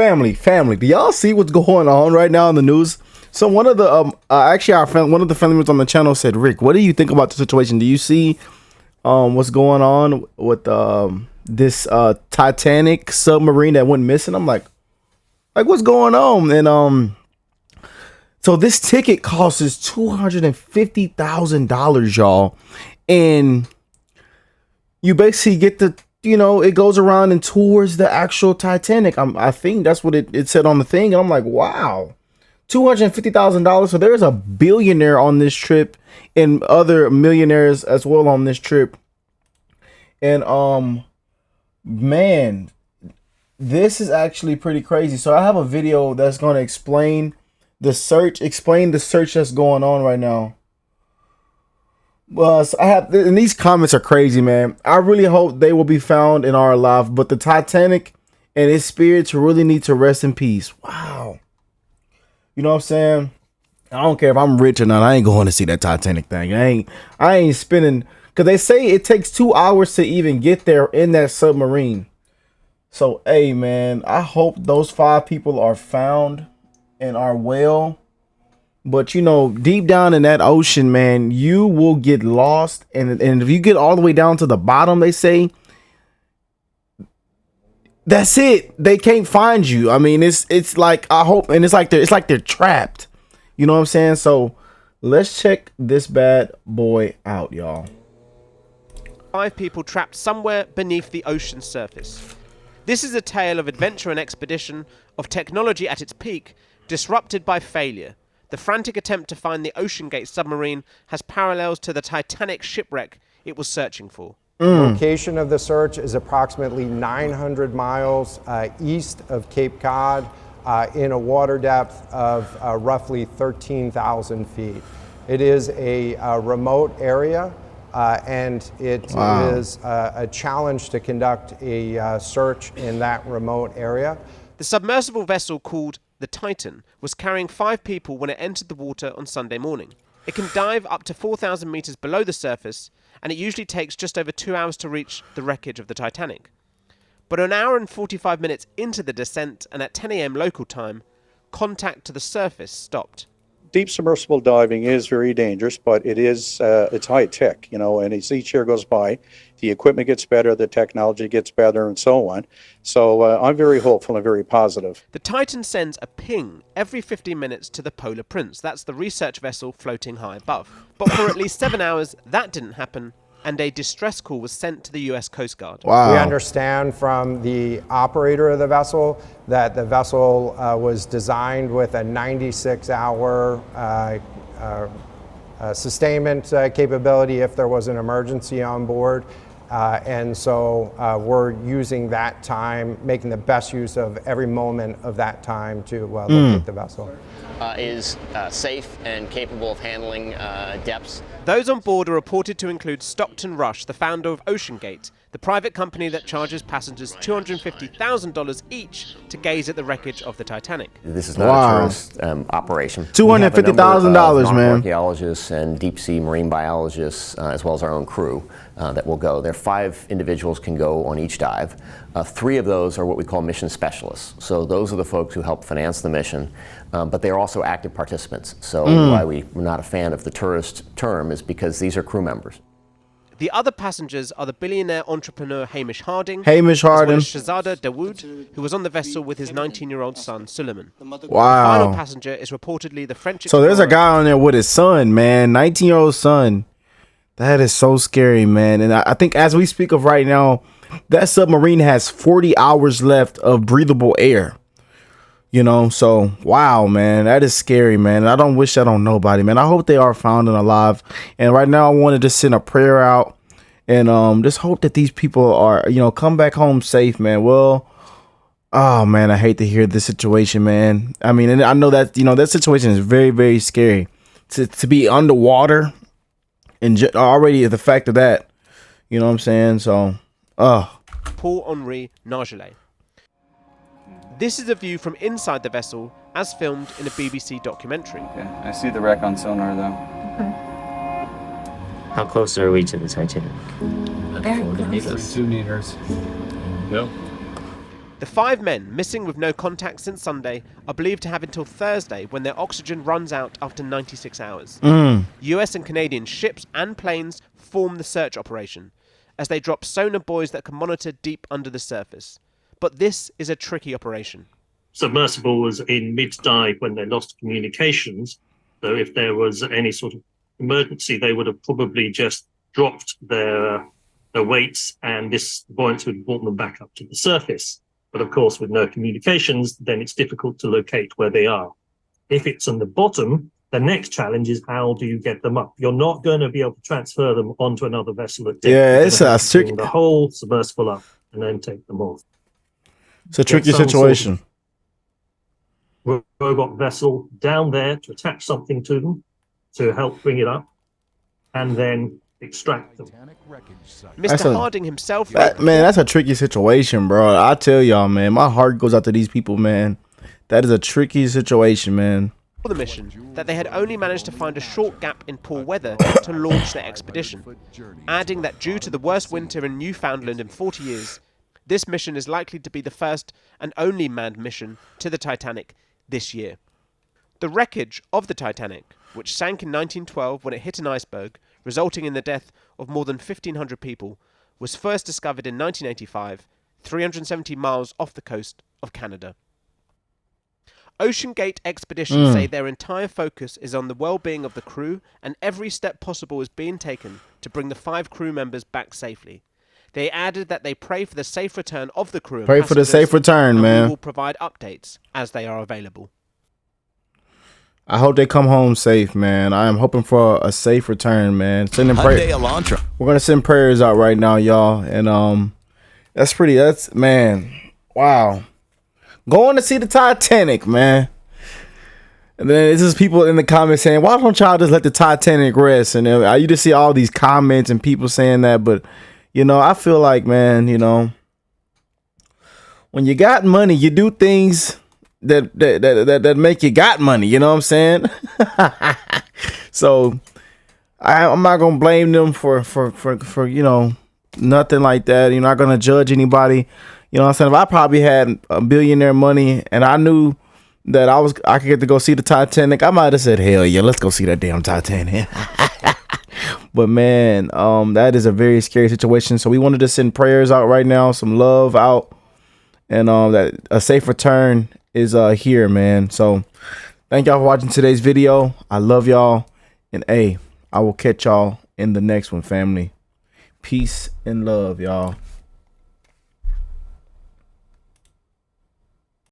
family. Do y'all see what's going on right now in the news? So one of the actually one of the family members on the channel said, Rick, what do you think about the situation? Do you see what's going on with this Titanic submarine that went missing? I'm like what's going on? And so this ticket costs $250,000, y'all, and you basically get the, it goes around and tours the actual Titanic. I think that's what it said on the thing, and I'm like, wow, $250,000. So there's a billionaire on this trip and other millionaires as well on this trip, and man, this is actually pretty crazy. So I have a video that's going to explain the search that's going on right now. Well, so and these comments are crazy, man. I really hope they will be found and are alive, but the Titanic and its spirits really need to rest in peace. Wow. You know what I'm saying? I don't care if I'm rich or not. I ain't going to see that Titanic thing. I ain't spending, because they say it takes 2 hours to even get there in that submarine. So, hey, man, I hope those 5 people are found and are well. But, deep down in that ocean, man, you will get lost. And if you get all the way down to the bottom, they say, that's it. They can't find you. I mean, it's like, I hope, and it's like they're trapped. You know what I'm saying? So, let's check this bad boy out, y'all. 5 people trapped somewhere beneath the ocean surface. This is a tale of adventure and expedition, of technology at its peak, disrupted by failure. The frantic attempt to find the OceanGate submarine has parallels to the Titanic shipwreck it was searching for. The location of the search is approximately 900 miles east of Cape Cod, in a water depth of roughly 13,000 feet. It is a remote area. And it is a challenge to conduct a search in that remote area. The submersible vessel called the Titan was carrying 5 people when it entered the water on Sunday morning. It can dive up to 4,000 meters below the surface, and it usually takes just over 2 hours to reach the wreckage of the Titanic. But an hour and 45 minutes into the descent, and at 10 a.m. local time, contact to the surface stopped. Deep submersible diving is very dangerous, but it's high tech, and as each year goes by, the equipment gets better, the technology gets better, and so on. So I'm very hopeful and very positive. The Titan sends a ping every 15 minutes to the Polar Prince. That's the research vessel floating high above. But for at least 7 hours, that didn't happen, and a distress call was sent to the U.S. Coast Guard. Wow. We understand from the operator of the vessel that the vessel was designed with a 96-hour sustainment capability if there was an emergency on board. And so we're using that time, making the best use of every moment of that time to locate the vessel. Is safe and capable of handling depths. Those on board are reported to include Stockton Rush, the founder of OceanGate, the private company that charges passengers $250,000 each to gaze at the wreckage of the Titanic. This is not a tourist operation. $250,000, man. Archaeologists and deep-sea marine biologists, as well as our own crew, that will go. There are 5 individuals can go on each dive. 3 of those are what we call mission specialists. So those are the folks who help finance the mission, but they are also active participants. So why we're not a fan of the tourist term is because these are crew members. The other passengers are the billionaire entrepreneur Hamish Harding, as well as Shahzada Dawood, who was on the vessel with his 19-year-old son, Suleiman. Wow. The final passenger is reportedly the French explorer. So there's a guy on there with his son, man, 19-year-old son. That is so scary, man. And I think as we speak of right now, that submarine has 40 hours left of breathable air. So wow, man, that is scary, man. I don't wish that on nobody, man. I hope they are found and alive. And right now I wanted to send a prayer out and just hope that these people are, come back home safe, man. Well, oh man, I hate to hear this situation, man. I mean, and I know that, that situation is very, very scary to be underwater and already the fact of that, you know what I'm saying? So, Paul-Henri Nargelet. This is a view from inside the vessel, as filmed in a BBC documentary. Okay, I see the wreck on sonar, though. Okay. How close are we to the Titanic? Very close. 2 meters. Yep. The 5 men, missing with no contact since Sunday, are believed to have until Thursday when their oxygen runs out after 96 hours. US and Canadian ships and planes form the search operation, as they drop sonar buoys that can monitor deep under the surface. But this is a tricky operation. Submersible was in mid-dive when they lost communications, so if there was any sort of emergency, they would have probably just dropped their weights, and this buoyancy would have brought them back up to the surface. But of course, with no communications, then it's difficult to locate where they are. If it's on the bottom, the next challenge is how do you get them up? You're not going to be able to transfer them onto another vessel at depth. Yeah, it's a tricky. The whole submersible up and then take them off. It's a tricky situation. Robot vessel down there to attach something to them to help bring it up, and then extract them. Mr. Harding himself... Man, that's a tricky situation, bro. I tell y'all, man, my heart goes out to these people, man. That is a tricky situation, man. For the mission, that they had only managed to find a short gap in poor weather to launch their expedition, adding that due to the worst winter in Newfoundland in 40 years, this mission is likely to be the first and only manned mission to the Titanic this year. The wreckage of the Titanic, which sank in 1912 when it hit an iceberg, resulting in the death of more than 1,500 people, was first discovered in 1985, 370 miles off the coast of Canada. OceanGate Expeditions say their entire focus is on the well-being of the crew, and every step possible is being taken to bring the 5 crew members back safely. They added that they pray for the safe return of the crew. And pray for the safe return, and man. We will provide updates as they are available. I hope they come home safe, man. I am hoping for a safe return, man. Sending prayers. We're gonna send prayers out right now, y'all, and that's man. Wow, going to see the Titanic, man. And then it's just people in the comments saying, "Why don't y'all just let the Titanic rest?" And then you just see all these comments and people saying that, but you know, I feel like, man, you know, when you got money, you do things that make you got money, you know what I'm saying? So I'm not gonna blame them for you know, nothing like that. You're not gonna judge anybody, you know what I'm saying? If I probably had a billionaire money and I knew that I could get to go see the Titanic, I might have said, hell yeah, let's go see that damn Titanic. But man, that is a very scary situation. So we wanted to send prayers out right now, some love out, and that a safe return is here, man. So thank y'all for watching today's video. I love y'all, and I will catch y'all in the next one, family. Peace and love, y'all.